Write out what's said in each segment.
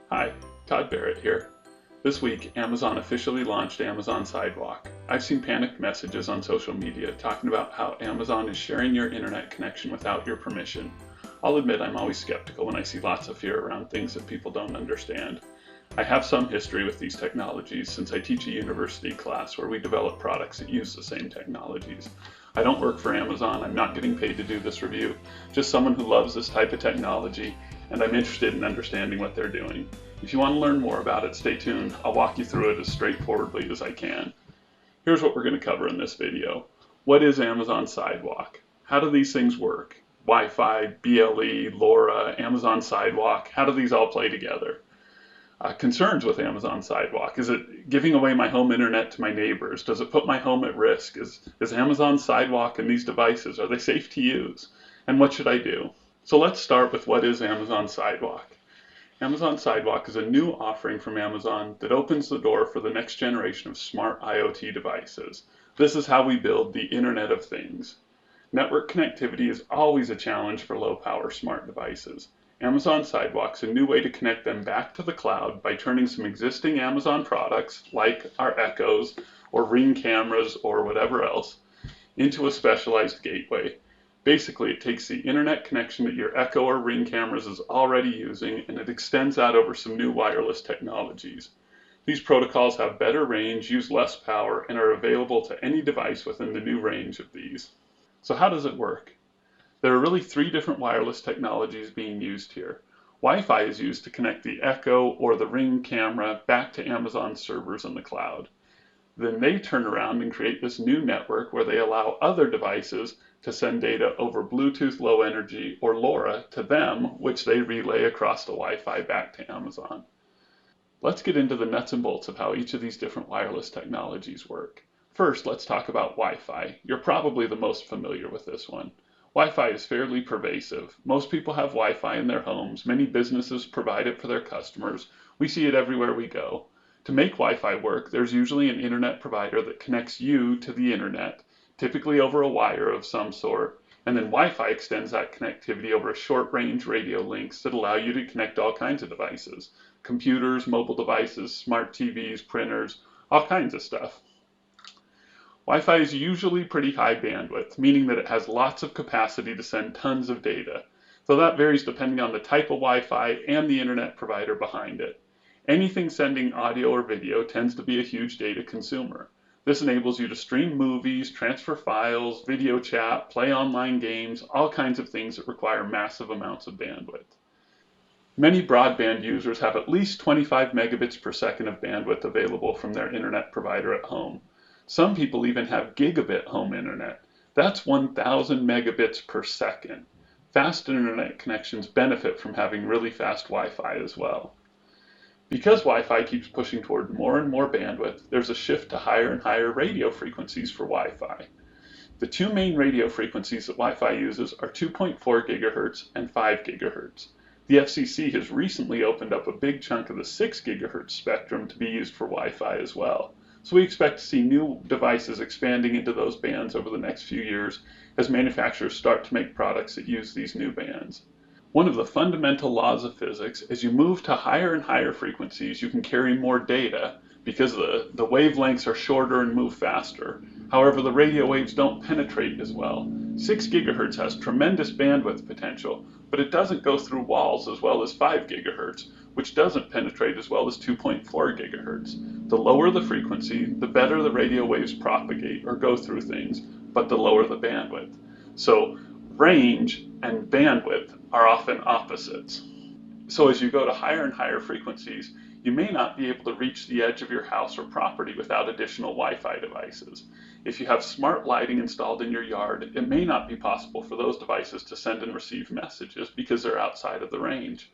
Hi, Todd Barrett here. This week, Amazon officially launched Amazon Sidewalk. I've seen panicked messages on social media talking about how Amazon is sharing your internet connection without your permission. I'll admit I'm always skeptical when I see lots of fear around things that people don't understand. I have some history with these technologies since I teach a university class where we develop products that use the same technologies. I don't work for Amazon, I'm not getting paid to do this review, just someone who loves this type of technology, and I'm interested in understanding what they're doing. If you want to learn more about it, stay tuned. I'll walk you through it as straightforwardly as I can. Here's what we're going to cover in this video. What is Amazon Sidewalk? How do these things work? Wi-Fi, BLE, LoRa, Amazon Sidewalk, how do these all play together? Concerns with Amazon Sidewalk. Is it giving away my home internet to my neighbors? Does it put my home at risk? Is Amazon Sidewalk and these devices, are they safe to use? And what should I do? So let's start with what is Amazon Sidewalk. Amazon Sidewalk is a new offering from Amazon that opens the door for the next generation of smart IoT devices. This is how we build the Internet of Things. Network connectivity is always a challenge for low-power smart devices. Amazon Sidewalk's a new way to connect them back to the cloud by turning some existing Amazon products, like our Echoes or Ring cameras or whatever else, into a specialized gateway. Basically, it takes the internet connection that your Echo or Ring cameras is already using and it extends out over some new wireless technologies. These protocols have better range, use less power, and are available to any device within the new range of these. So how does it work? There are really three different wireless technologies being used here. Wi-Fi is used to connect the Echo or the Ring camera back to Amazon's servers in the cloud. Then they turn around and create this new network where they allow other devices to send data over Bluetooth Low Energy or LoRa to them, which they relay across the Wi-Fi back to Amazon. Let's get into the nuts and bolts of how each of these different wireless technologies work. First, let's talk about Wi-Fi. You're probably the most familiar with this one. Wi-Fi is fairly pervasive. Most people have Wi-Fi in their homes. Many businesses provide it for their customers. We see it everywhere we go. To make Wi-Fi work, there's usually an internet provider that connects you to the internet, typically over a wire of some sort, and then Wi-Fi extends that connectivity over short-range radio links that allow you to connect all kinds of devices, computers, mobile devices, smart TVs, printers, all kinds of stuff. Wi-Fi is usually pretty high bandwidth, meaning that it has lots of capacity to send tons of data, though that varies depending on the type of Wi-Fi and the internet provider behind it. Anything sending audio or video tends to be a huge data consumer. This enables you to stream movies, transfer files, video chat, play online games, all kinds of things that require massive amounts of bandwidth. Many broadband users have at least 25 megabits per second of bandwidth available from their internet provider at home. Some people even have gigabit home internet. That's 1,000 megabits per second. Fast internet connections benefit from having really fast Wi-Fi as well. Because Wi-Fi keeps pushing toward more and more bandwidth, there's a shift to higher and higher radio frequencies for Wi-Fi. The two main radio frequencies that Wi-Fi uses are 2.4 gigahertz and 5 gigahertz. The FCC has recently opened up a big chunk of the 6 gigahertz spectrum to be used for Wi-Fi as well. So we expect to see new devices expanding into those bands over the next few years as manufacturers start to make products that use these new bands. One of the fundamental laws of physics, as you move to higher and higher frequencies, you can carry more data because the wavelengths are shorter and move faster. However, the radio waves don't penetrate as well. 6 gigahertz has tremendous bandwidth potential, but it doesn't go through walls as well as 5 gigahertz, which doesn't penetrate as well as 2.4 gigahertz. The lower the frequency, the better the radio waves propagate or go through things, but the lower the bandwidth. So range and bandwidth are often opposites. So as you go to higher and higher frequencies, you may not be able to reach the edge of your house or property without additional Wi-Fi devices. If you have smart lighting installed in your yard, it may not be possible for those devices to send and receive messages because they're outside of the range.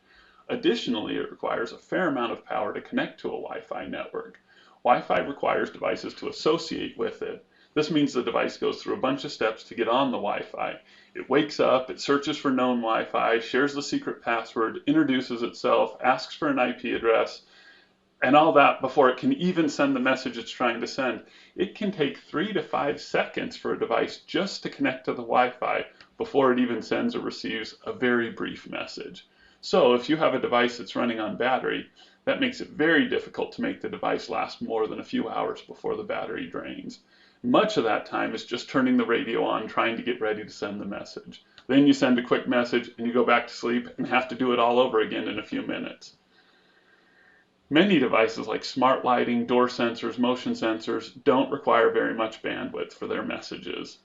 Additionally, it requires a fair amount of power to connect to a Wi-Fi network. Wi-Fi requires devices to associate with it. This means the device goes through a bunch of steps to get on the Wi-Fi. It wakes up, it searches for known Wi-Fi, shares the secret password, introduces itself, asks for an IP address, and all that before it can even send the message it's trying to send. It can take 3 to 5 seconds for a device just to connect to the Wi-Fi before it even sends or receives a very brief message. So if you have a device that's running on battery, that makes it very difficult to make the device last more than a few hours before the battery drains. Much of that time is just turning the radio on, trying to get ready to send the message. Then you send a quick message and you go back to sleep and have to do it all over again in a few minutes. Many devices like smart lighting, door sensors, motion sensors don't require very much bandwidth for their messages.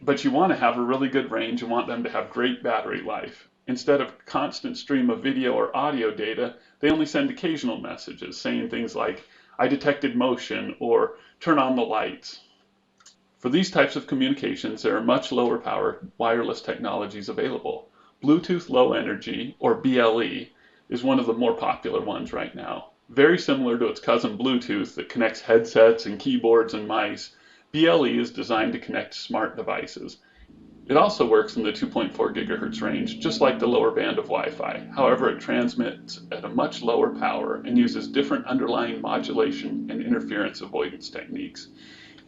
But you want to have a really good range and want them to have great battery life. Instead of a constant stream of video or audio data, they only send occasional messages saying things like, "I detected motion," or "turn on the lights." For these types of communications, there are much lower power wireless technologies available. Bluetooth Low Energy, or BLE, is one of the more popular ones right now. Very similar to its cousin Bluetooth that connects headsets and keyboards and mice, BLE is designed to connect smart devices. It also works in the 2.4 gigahertz range, just like the lower band of Wi-Fi. However, it transmits at a much lower power and uses different underlying modulation and interference avoidance techniques.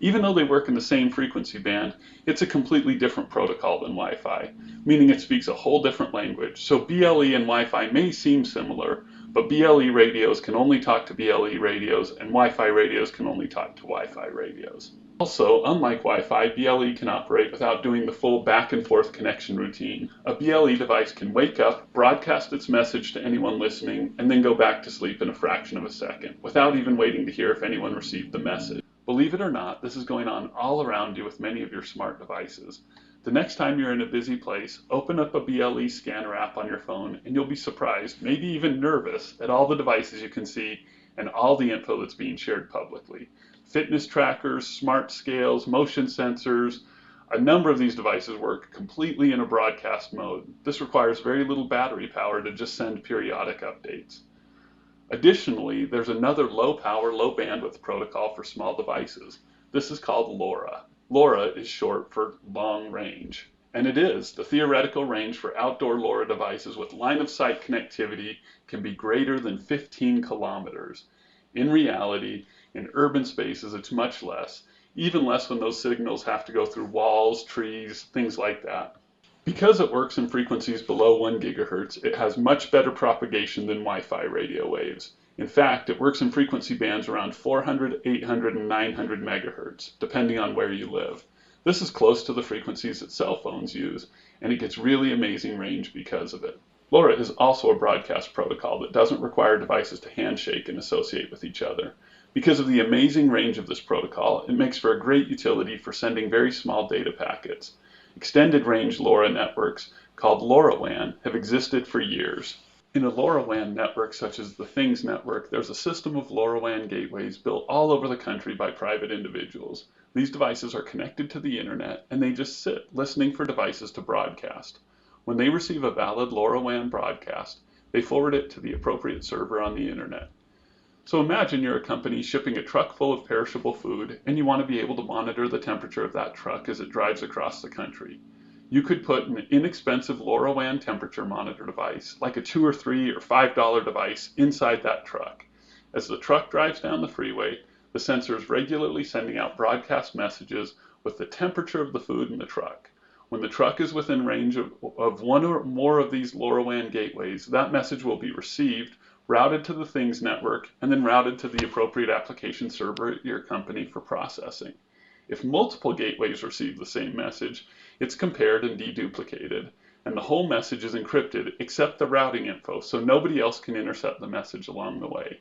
Even though they work in the same frequency band, it's a completely different protocol than Wi-Fi, meaning it speaks a whole different language. So BLE and Wi-Fi may seem similar, but BLE radios can only talk to BLE radios, and Wi-Fi radios can only talk to Wi-Fi radios. Also, unlike Wi-Fi, BLE can operate without doing the full back and forth connection routine. A BLE device can wake up, broadcast its message to anyone listening, and then go back to sleep in a fraction of a second, without even waiting to hear if anyone received the message. Believe it or not, this is going on all around you with many of your smart devices. The next time you're in a busy place, open up a BLE scanner app on your phone, and you'll be surprised, maybe even nervous, at all the devices you can see and all the info that's being shared publicly. Fitness trackers, smart scales, motion sensors, a number of these devices work completely in a broadcast mode. This requires very little battery power to just send periodic updates. Additionally, there's another low power, low bandwidth protocol for small devices. This is called LoRa. LoRa is short for long range. And it is. The theoretical range for outdoor LoRa devices with line of sight connectivity can be greater than 15 kilometers. In reality, in urban spaces, it's much less, even less when those signals have to go through walls, trees, things like that. Because it works in frequencies below 1 gigahertz, it has much better propagation than Wi-Fi radio waves. In fact, it works in frequency bands around 400, 800, and 900 megahertz, depending on where you live. This is close to the frequencies that cell phones use, and it gets really amazing range because of it. LoRa is also a broadcast protocol that doesn't require devices to handshake and associate with each other. Because of the amazing range of this protocol, it makes for a great utility for sending very small data packets. Extended range LoRa networks, called LoRaWAN, have existed for years. In a LoRaWAN network such as the Things network, there's a system of LoRaWAN gateways built all over the country by private individuals. These devices are connected to the internet, and they just sit, listening for devices to broadcast. When they receive a valid LoRaWAN broadcast, they forward it to the appropriate server on the internet. So imagine you're a company shipping a truck full of perishable food, and you want to be able to monitor the temperature of that truck as it drives across the country. You could put an inexpensive LoRaWAN temperature monitor device, like a $2 or $3 or $5 device, inside that truck. As the truck drives down the freeway, the sensor is regularly sending out broadcast messages with the temperature of the food in the truck. When the truck is within range of one or more of these LoRaWAN gateways, that message will be received, routed to the Things network, and then routed to the appropriate application server at your company for processing. If multiple gateways receive the same message, it's compared and deduplicated, and the whole message is encrypted except the routing info, so nobody else can intercept the message along the way.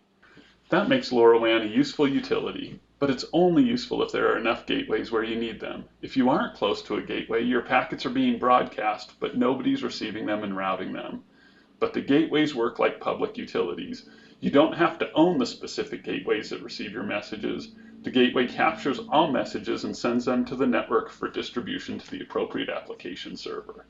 That makes LoRaWAN a useful utility, but it's only useful if there are enough gateways where you need them. If you aren't close to a gateway, your packets are being broadcast, but nobody's receiving them and routing them. But the gateways work like public utilities. You don't have to own the specific gateways that receive your messages. The gateway captures all messages and sends them to the network for distribution to the appropriate application server.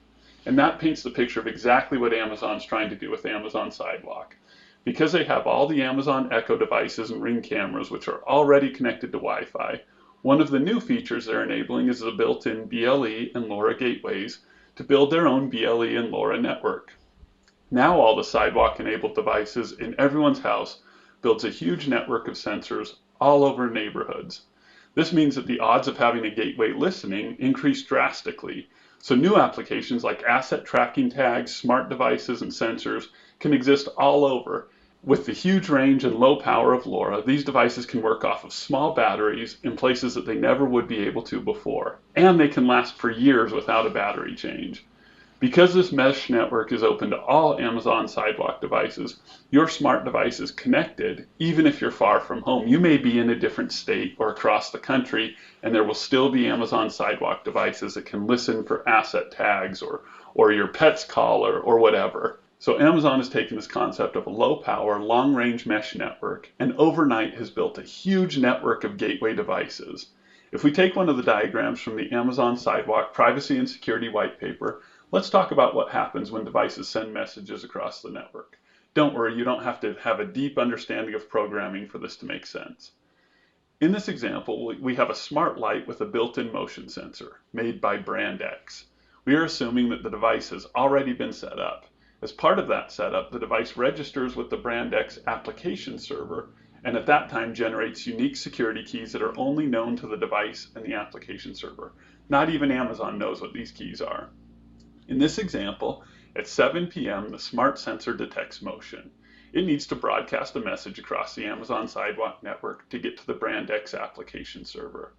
And that paints the picture of exactly what Amazon's trying to do with Amazon Sidewalk. Because they have all the Amazon Echo devices and Ring cameras, which are already connected to Wi-Fi, one of the new features they're enabling is the built-in BLE and LoRa gateways to build their own BLE and LoRa network. Now all the Sidewalk-enabled devices in everyone's house builds a huge network of sensors all over neighborhoods. This means that the odds of having a gateway listening increase drastically, So new applications like asset tracking tags, smart devices, and sensors can exist all over. With the huge range and low power of LoRa, these devices can work off of small batteries in places that they never would be able to before. And they can last for years without a battery change. Because this mesh network is open to all Amazon Sidewalk devices, your smart device is connected even if you're far from home. You may be in a different state or across the country, and there will still be Amazon Sidewalk devices that can listen for asset tags or your pet's collar or whatever. So Amazon has taken this concept of a low power, long range mesh network and overnight has built a huge network of gateway devices. If we take one of the diagrams from the Amazon Sidewalk Privacy and Security White Paper, let's talk about what happens when devices send messages across the network. Don't worry, you don't have to have a deep understanding of programming for this to make sense. In this example, we have a smart light with a built-in motion sensor made by brand X. We are assuming that the device has already been set up. As part of that setup, the device registers with the brand X application server and at that time generates unique security keys that are only known to the device and the application server. Not even Amazon knows what these keys are. In this example, at 7 p.m., the smart sensor detects motion. It needs to broadcast a message across the Amazon Sidewalk network to get to the brand X application server.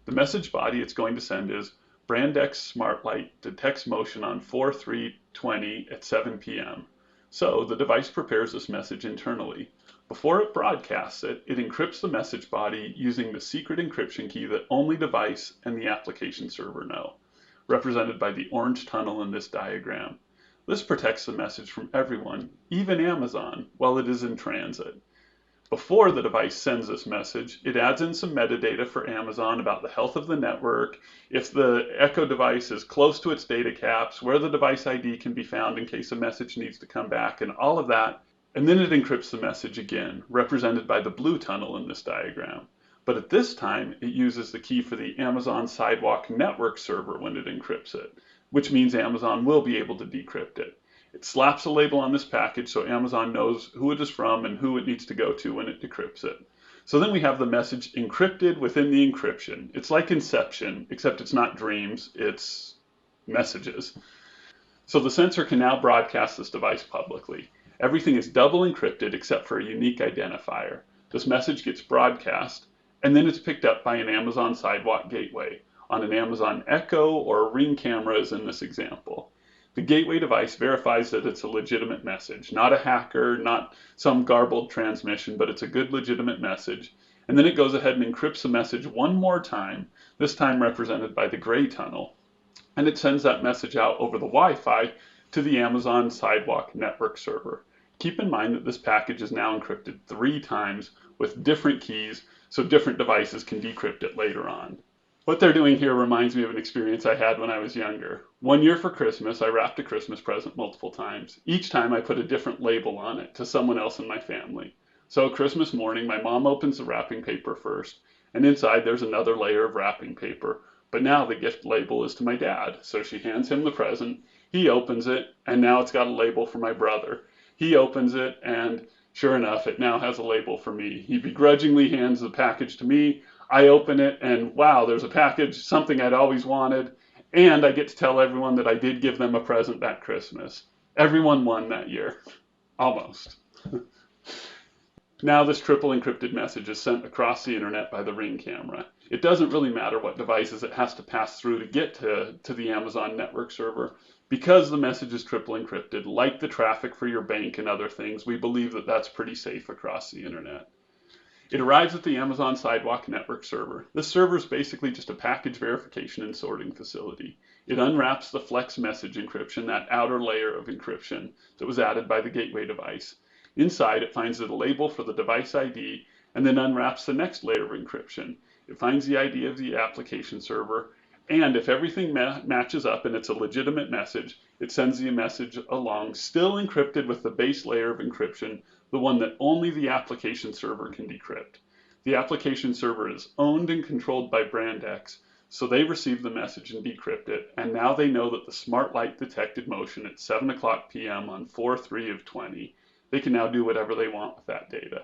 The message body it's going to send is brand X smart light detects motion on 4/3/20 at 7 p.m. So the device prepares this message internally. Before it broadcasts it, it encrypts the message body using the secret encryption key that only device and the application server know, represented by the orange tunnel in this diagram. This protects the message from everyone, even Amazon, while it is in transit. Before the device sends this message, it adds in some metadata for Amazon about the health of the network, if the Echo device is close to its data caps, where the device ID can be found in case a message needs to come back, and all of that. And then it encrypts the message again, represented by the blue tunnel in this diagram. But at this time, it uses the key for the Amazon Sidewalk network server when it encrypts it, which means Amazon will be able to decrypt it. It slaps a label on this package so Amazon knows who it is from and who it needs to go to when it decrypts it. So then we have the message encrypted within the encryption. It's like Inception, except it's not dreams, it's messages. So the sensor can now broadcast this device publicly. Everything is double encrypted except for a unique identifier. This message gets broadcast, and then it's picked up by an Amazon Sidewalk gateway on an Amazon Echo or a Ring camera as in this example. The gateway device verifies that it's a legitimate message, not a hacker, not some garbled transmission, but it's a good legitimate message. And then it goes ahead and encrypts the message one more time, this time represented by the gray tunnel. And it sends that message out over the Wi-Fi to the Amazon Sidewalk network server. Keep in mind that this package is now encrypted 3 times with different keys, so different devices can decrypt it later on. What they're doing here reminds me of an experience I had when I was younger. One year for Christmas, I wrapped a Christmas present multiple times. Each time I put a different label on it to someone else in my family. So Christmas morning, my mom opens the wrapping paper first, and inside there's another layer of wrapping paper. But now the gift label is to my dad, so she hands him the present. He opens it, and now it's got a label for my brother. He opens it, and sure enough, it now has a label for me. He begrudgingly hands the package to me. I open it, and wow, there's a package, something I'd always wanted, and I get to tell everyone that I did give them a present that Christmas. Everyone won that year. Almost. Now this triple encrypted message is sent across the internet by the Ring camera. It doesn't really matter what devices it has to pass through to get to the Amazon network server. Because the message is triple encrypted, like the traffic for your bank and other things, we believe that that's pretty safe across the internet. It arrives at the Amazon Sidewalk network server. This server is basically just a package verification and sorting facility. It unwraps the flex message encryption, that outer layer of encryption that was added by the gateway device. Inside, it finds the label for the device ID and then unwraps the next layer of encryption. It finds the ID of the application server, and if everything matches up and it's a legitimate message, it sends the message along, still encrypted with the base layer of encryption, the one that only the application server can decrypt. The application server is owned and controlled by brand X, so they receive the message and decrypt it, and now they know that the smart light detected motion at 7 o'clock p.m. on 4/3/20. They can now do whatever they want with that data.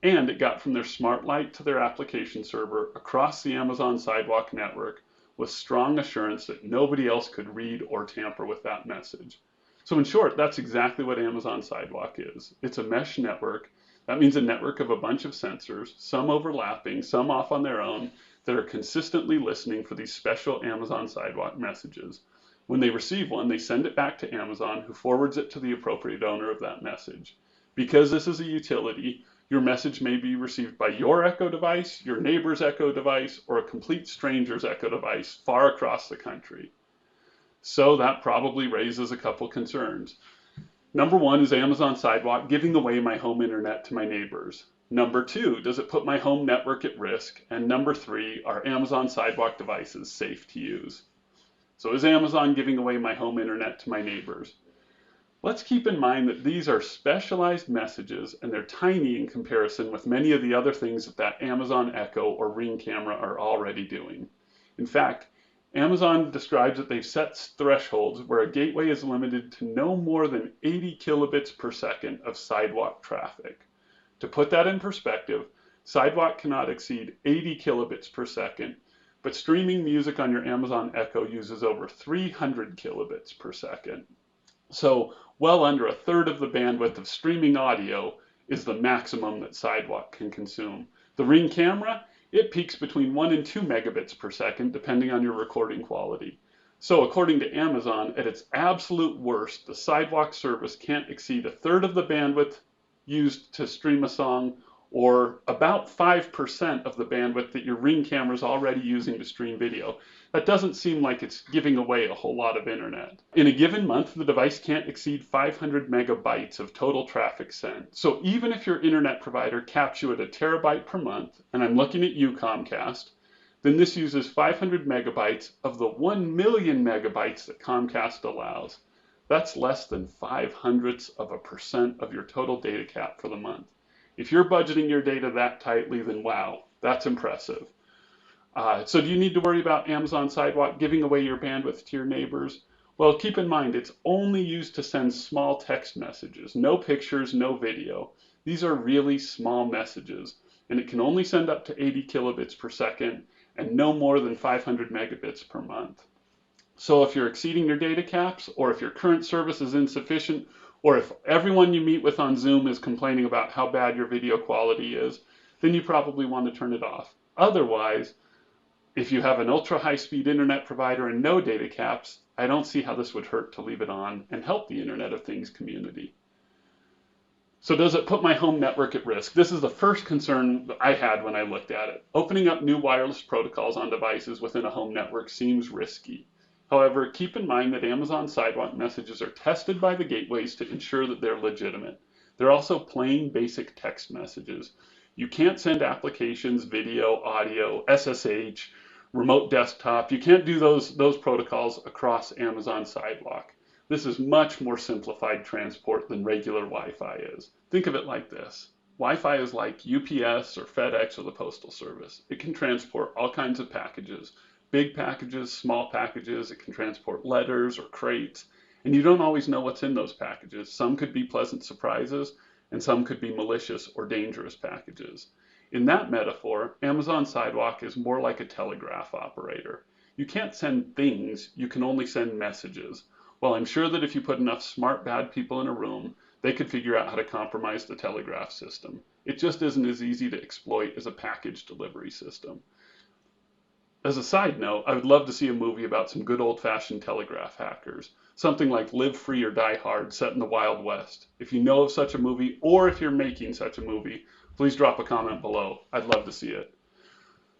And it got from their smart light to their application server across the Amazon Sidewalk network with strong assurance that nobody else could read or tamper with that message. So in short, that's exactly what Amazon Sidewalk is. It's a mesh network. That means a network of a bunch of sensors, some overlapping, some off on their own, that are consistently listening for these special Amazon Sidewalk messages. When they receive one, they send it back to Amazon, who forwards it to the appropriate owner of that message. Because this is a utility, your message may be received by your Echo device, your neighbor's Echo device, or a complete stranger's Echo device far across the country. So that probably raises a couple concerns. Number one, is Amazon Sidewalk giving away my home internet to my neighbors? Number two, does it put my home network at risk? And number three, are Amazon Sidewalk devices safe to use? So is Amazon giving away my home internet to my neighbors? Let's keep in mind that these are specialized messages and they're tiny in comparison with many of the other things that Amazon Echo or Ring camera are already doing. In fact, Amazon describes that they've set thresholds where a gateway is limited to no more than 80 kilobits per second of Sidewalk traffic. To put that in perspective, Sidewalk cannot exceed 80 kilobits per second, but streaming music on your Amazon Echo uses over 300 kilobits per second. So well under a third of the bandwidth of streaming audio is the maximum that Sidewalk can consume. The Ring camera, it peaks between 1 and 2 megabits per second, depending on your recording quality. So according to Amazon, at its absolute worst, the Sidewalk service can't exceed a third of the bandwidth used to stream a song, or about 5% of the bandwidth that your Ring camera is already using to stream video. That doesn't seem like it's giving away a whole lot of internet. In a given month, the device can't exceed 500 megabytes of total traffic sent. So even if your internet provider caps you at a terabyte per month, and I'm looking at you, Comcast, then this uses 500 megabytes of the 1 million megabytes that Comcast allows. That's less than 0.05% of your total data cap for the month. If you're budgeting your data that tightly, then wow, that's impressive. So do you need to worry about Amazon Sidewalk giving away your bandwidth to your neighbors? Well, keep in mind, it's only used to send small text messages, no pictures, no video. These are really small messages, and it can only send up to 80 kilobits per second and no more than 500 megabits per month. So if you're exceeding your data caps, or if your current service is insufficient, or if everyone you meet with on Zoom is complaining about how bad your video quality is, then you probably want to turn it off. Otherwise, if you have an ultra high-speed internet provider and no data caps, I don't see how this would hurt to leave it on and help the Internet of Things community. So does it put my home network at risk? This is the first concern I had when I looked at it. Opening up new wireless protocols on devices within a home network seems risky. However, keep in mind that Amazon Sidewalk messages are tested by the gateways to ensure that they're legitimate. They're also plain basic text messages. You can't send applications, video, audio, SSH, remote desktop. You can't do those protocols across Amazon Sidewalk. This is much more simplified transport than regular Wi-Fi is. Think of it like this. Wi-Fi is like UPS or FedEx or the Postal Service. It can transport all kinds of packages. Big packages, small packages, it can transport letters or crates, and you don't always know what's in those packages. Some could be pleasant surprises, and some could be malicious or dangerous packages. In that metaphor, Amazon Sidewalk is more like a telegraph operator. You can't send things, you can only send messages. Well, I'm sure that if you put enough smart bad people in a room, they could figure out how to compromise the telegraph system. It just isn't as easy to exploit as a package delivery system. As a side note, I would love to see a movie about some good old-fashioned telegraph hackers. Something like Live Free or Die Hard set in the Wild West. If you know of such a movie, or if you're making such a movie, please drop a comment below. I'd love to see it.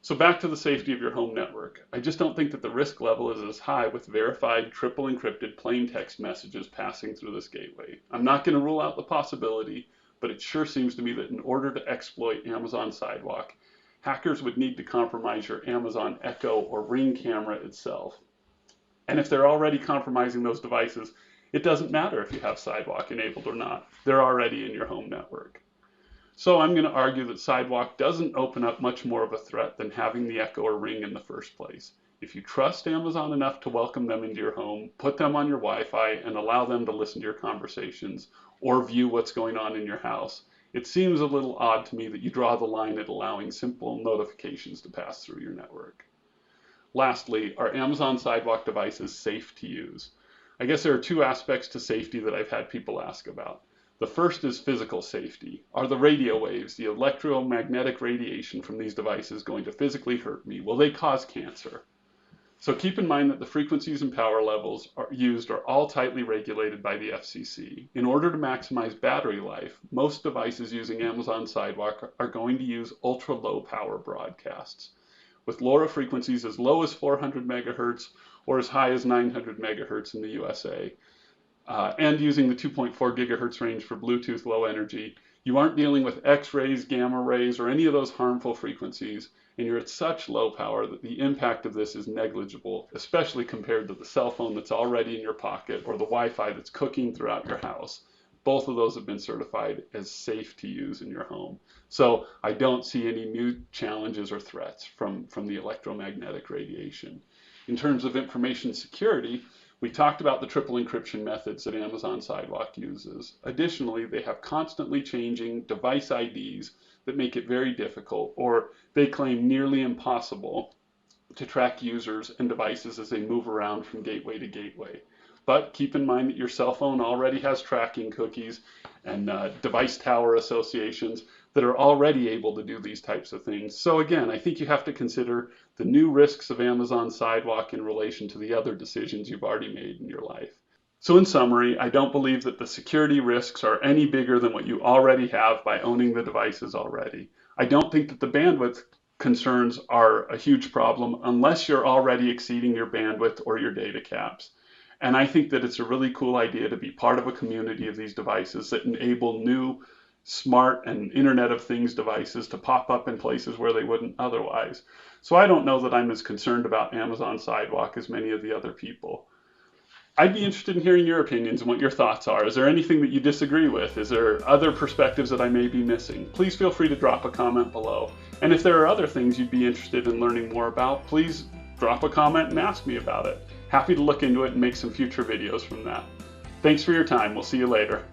So back to the safety of your home network. I just don't think that the risk level is as high with verified, triple encrypted plain text messages passing through this gateway. I'm not going to rule out the possibility, but it sure seems to me that in order to exploit Amazon Sidewalk, hackers would need to compromise your Amazon Echo or Ring camera itself. And if they're already compromising those devices, it doesn't matter if you have Sidewalk enabled or not. They're already in your home network. So I'm going to argue that Sidewalk doesn't open up much more of a threat than having the Echo or Ring in the first place. If you trust Amazon enough to welcome them into your home, put them on your Wi-Fi and allow them to listen to your conversations or view what's going on in your house, it seems a little odd to me that you draw the line at allowing simple notifications to pass through your network. Lastly, are Amazon Sidewalk devices safe to use? I guess there are two aspects to safety that I've had people ask about. The first is physical safety. Are the radio waves, the electromagnetic radiation from these devices going to physically hurt me? Will they cause cancer? So keep in mind that the frequencies and power levels used are all tightly regulated by the FCC. In order to maximize battery life, most devices using Amazon Sidewalk are going to use ultra-low power broadcasts, with LoRa frequencies as low as 400 megahertz or as high as 900 megahertz in the USA, and using the 2.4 gigahertz range for Bluetooth low energy. You aren't dealing with X-rays, gamma rays, or any of those harmful frequencies, and you're at such low power that the impact of this is negligible, especially compared to the cell phone that's already in your pocket or the Wi-Fi that's cooking throughout your house. Both of those have been certified as safe to use in your home. So I don't see any new challenges or threats from the electromagnetic radiation. In terms of information security, we talked about the triple encryption methods that Amazon Sidewalk uses. Additionally, they have constantly changing device IDs that make it very difficult, or they claim nearly impossible, to track users and devices as they move around from gateway to gateway. But keep in mind that your cell phone already has tracking cookies and device tower associations that are already able to do these types of things. So again, I think you have to consider the new risks of Amazon Sidewalk in relation to the other decisions you've already made in your life. So in summary, I don't believe that the security risks are any bigger than what you already have by owning the devices already. I don't think that the bandwidth concerns are a huge problem unless you're already exceeding your bandwidth or your data caps. And I think that it's a really cool idea to be part of a community of these devices that enable new smart and Internet of Things devices to pop up in places where they wouldn't otherwise. So I don't know that I'm as concerned about Amazon Sidewalk as many of the other people. I'd be interested in hearing your opinions and what your thoughts are. Is there anything that you disagree with? Is there other perspectives that I may be missing? Please feel free to drop a comment below. And if there are other things you'd be interested in learning more about, please drop a comment and ask me about it. Happy to look into it and make some future videos from that. Thanks for your time. We'll see you later.